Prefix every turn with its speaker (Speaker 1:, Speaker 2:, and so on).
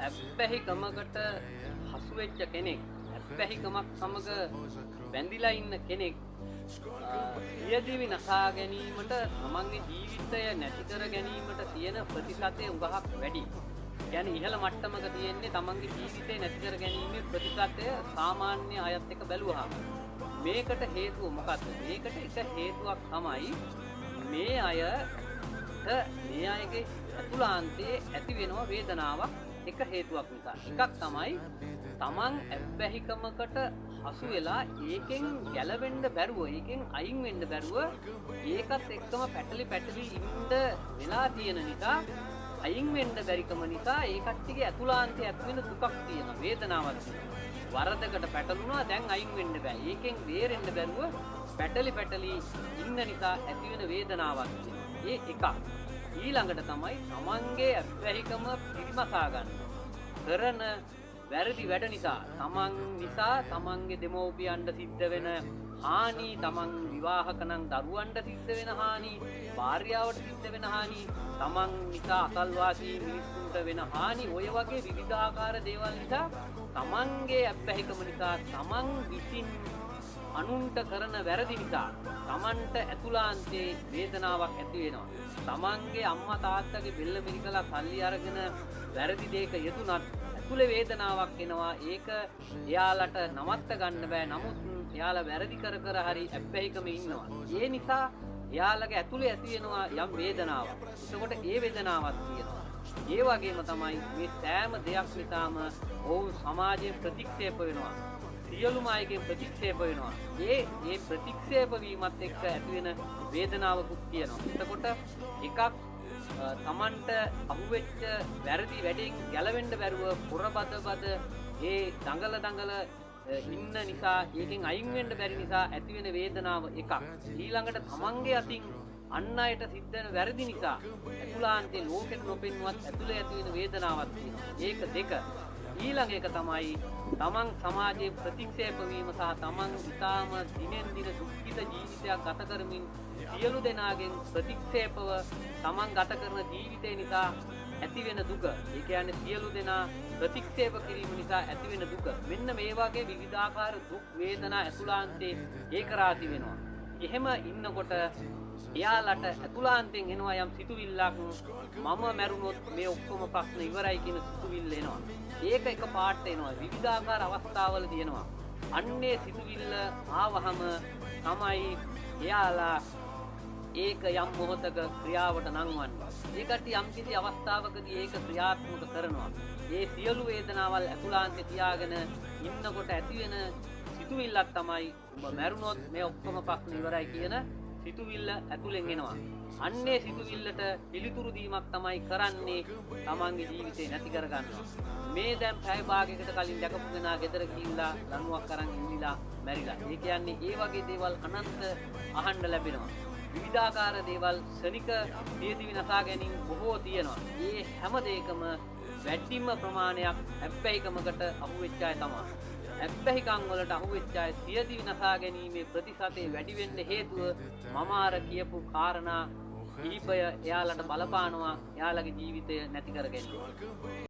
Speaker 1: ඇබ්බැහිකමකට හසු වෙච්ච කෙනෙක් ඇබ්බැහිකමක් සමග බැඳිලා ඉන්න කෙනෙක් සියදිවි නසා ගැනීමට තමන්ගේ ජීවිතය නැති කර ගැනීමට තියෙන ප්‍රතිශතය උගහක් වැඩි. කියන්නේ ඉහළ මට්ටමක තියෙන්නේ තමන්ගේ ජීවිතේ නැති කර ගැනීමේ ප්‍රතිශතය සාමාන්‍ය අයත් එක්ක බැලුවාම. මේකට හේතුව මොකක්ද? මේකට එක හේතුවක් තමයි මේ අයගේ අතුලාන්තයේ ඇති වෙනවා වේදනාවක් එක හේතුවක් නිසා. එකක් තමයි තමන් ඇබ්බැහිකමකට හසු වෙලා ඒකෙන් ගැලවෙන්න බැරුව, ඒකෙන් අයින් වෙන්න බැරුව ඒකත් එක්කම පැටලි ඉන්න වෙලා තියෙන නිසා, අයින් වෙන්න බැරිකම නිසා ඒ කට්ටියගේ අතුලාන්තයේ ඇති වෙන දුකක් තියෙනවා, වේදනාවක් තියෙනවා. වරදකට පැටලුණා, දැන් අයින් වෙන්න බෑ. ඒකෙන් බේරෙන්න බැරුව පැටලි ඉන්න නිසා ඇති වෙන වේදනාවක් තියෙනවා. ඒ එකක්. ඊළඟට තමයි තමන්ගේ ඇබ්බැහිකම පිරිමසා ගන්න. කරන වැරදි වැඩ නිසා, තමන් නිසා තමන්ගේ දෙමව්පියන්ට සිද්ධ වෙන හානි, තමන් විවාහක නම් දරුවන්ට සිද්ධ වෙන හානි, භාර්යාවට සිද්ධ වෙන හානි, තමන් නිසා අසල්වාසී මිනිස්සුන්ට වෙන හානි, ඔය වගේ විවිධාකාර දේවල් නිසා තමන්ගේ ඇබ්බැහිකම නිසා, තමන් විසින් අනුන්ට කරන වැරදි නිසා තමන්ට ඇතුළාන්තයේ වේදනාවක් ඇති වෙනවා. තමන්ගේ අම්මා තාත්තගේ බෙල්ල මිරිකලා සල්ලි අරගෙන වැරදි දෙයක යෙදුනත් ඇතුලේ වේදනාවක් එනවා. ඒක එයාලට නවත්ත ගන්න බෑ. නමුත් එයාලා වැරදි කර හරි ඇබ්බැහිකම ඉන්නවා. ඒ නිසා එයාලගේ ඇතුලේ ඇති වෙනවා යම් වේදනාවක්. එතකොට ඒ වේදනාවක් තියෙනවා. ඒ වගේම තමයි මේ සෑම දෙයක් නිසාම ඔවුන් සමාජයේ ප්‍රතික්ෂේප වෙනවා. සියලුම අයගේ ප්‍රතික්ෂේප වෙනවා. ඒ ප්‍රතික්ෂේප වීමත් එක්ක ඇති වෙන වේදනාවකුත් තියෙනවා. එතකොට එකක් තමන්ට අහුවෙච්ච වැරදි වැඩෙන් ගැලවෙන්න බැරුව පොරබද ඒ දඟල ඉන්න නිසා, ඒකෙන් අයින් වෙන්න බැරි නිසා ඇති වෙන වේදනාව එකක්. ඊළඟට තමන්ගේ අතින් අන් අයට සිද්ධ වෙන වැරදි නිසා ඇතුළාන්තේ ලෝකෙට නොපෙන්වත් ඇතුළේ ඇති වෙන වේදනාවක් තියෙනවා. ඒක දෙක. ඊළඟ එක තමයි තමන් සමාජයේ ප්‍රතික්ෂේප වීම සහ තමන් ඉතාම දිනෙන් දින දුක්ඛිත ජීවිතයක් ගත කරමින් සියලු දෙනාගෙන් ප්‍රතික්ෂේපව තමන් ගත කරන ජීවිතය නිසා ඇති වෙන දුක. ඒ කියන්නේ සියලු දෙනා ප්‍රතික්ෂේප කිරීම නිසා ඇති වෙන දුක. මෙන්න මේ වගේ විවිධාකාර දුක් වේදනා ඇතුළාන්තේ ඒකරාශී වෙනවා. එහෙම ඉන්නකොට එයාලට ඇතුළාන්තයෙන් එනවා යම් සිතුවිල්ලක්, මම මැරුණොත් මේ ඔක්කොම ප්‍රශ්න ඉවරයි කියන සිතුවිල්ල එනවා. ඒක එක පාට එනවා, විවිධාකාර අවස්ථාවල තියෙනවා. අන්නේ සිතුවිල්ල ආවහම තමයි එයාලා ඒක යම් මොහොතක ක්‍රියාවට නංවන්නේ. ඒකට යම් කිසි අවස්ථාවකදී ඒක ක්‍රියාත්මක කරනවා. ඒ සියලු වේදනාවල් ඇතුළාන්තේ තියාගෙන ඉන්නකොට ඇති වෙන සිතුවිල්ලක් තමයි උඹ මැරුණොත් මේ ඔක්කොම ප්‍රශ්න ඉවරයි කියන සිතුවිල්ල ඇතුලෙන් එනවා. අන්නේ සිතුවිල්ලට පිළිතුරු දීමක් තමයි කරන්නේ තමන්ගේ ජීවිතේ නැති කරගන්නවා. මේ දැන් පැය භාගයකට කලින් දැකපු කෙනා ගෙදර ගිහිල්ලා ලණුවක් අරන් ඉඳිලා මැරිලා. ඒ කියන්නේ ඒ වගේ දේවල් අනන්ත අහන්න ලැබෙනවා. විවිධාකාර දේවල් ශනික සියදිවි නසා ගැනීම බොහෝ තියෙනවා. මේ හැම දෙයකම වැඩිම ප්‍රමාණයක් ඇබ්බැහිකමකට අහු වෙච්ච අය තමයි. ඇබ්බැහිකම් වලට අහු වෙච්ච අය සියදිවි නසා ගැනීමේ ප්‍රතිශතය වැඩි වෙන්න හේතුව මම අර කියපු කාරණා කිහිපය එයාලට බලපානවා, එයාලගේ ජීවිතය නැති කර ගැනීම.